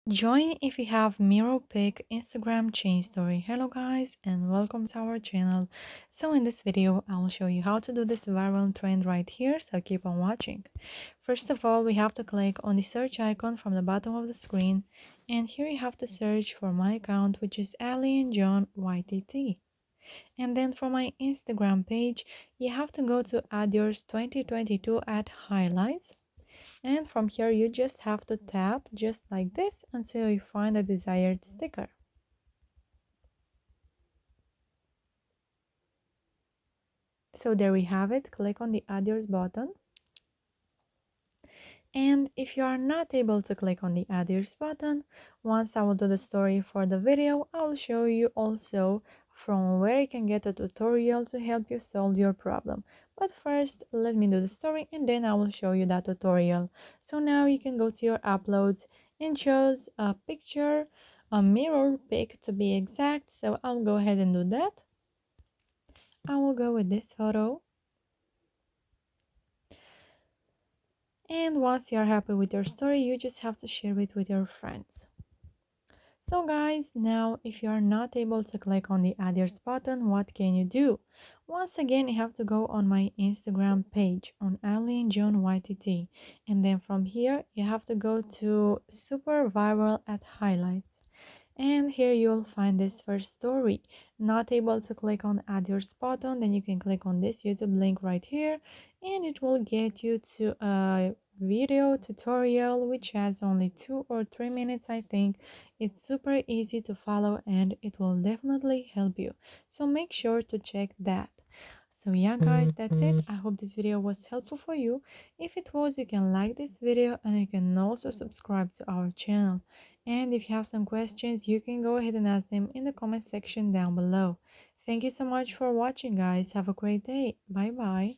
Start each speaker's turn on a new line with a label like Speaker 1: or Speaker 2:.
Speaker 1: Join if you have Miro Pick Instagram chain story. Hello guys and welcome to our channel. So in this video I will show you how to do this viral trend right here, so keep on watching. First of all, we have to click on the search icon from the bottom of the screen, and here you have to search for my account, which is Ali and John YTT. And then for my Instagram page you have to go to add yours 2022 at highlights, and from here you just have to tap just like this until you find the desired sticker. So there we have it. Click on the add yours button, and if you are not able to click on the add yours button, once I will do the story for the video, I will show you also from where you can get a tutorial to help you solve your problem. But first let me do the story and then I will show you that tutorial. So now you can go to your uploads and choose a picture, a mirror pic to be exact. So I'll go ahead and do that. I will go with this photo. And once you are happy with your story, you just have to share it with your friends. So guys, now if you are not able to click on the add yours button, what can you do? Once again, you have to go on my Instagram page on Ali and John YTT, and then from here you have to go to super viral at highlights, and here you'll find this first story. Not able to click on add yours button, then you can click on this YouTube link right here, and it will get you to a video tutorial which has only 2 or 3 minutes, I think. It's super easy to follow and it will definitely help you, so make sure to check that. So yeah guys, that's it. I hope this video was helpful for you. If it was, you can like this video and you can also subscribe to our channel. And if you have some questions, you can go ahead and ask them in the comment section down below. Thank you so much for watching guys. Have a great day. Bye bye.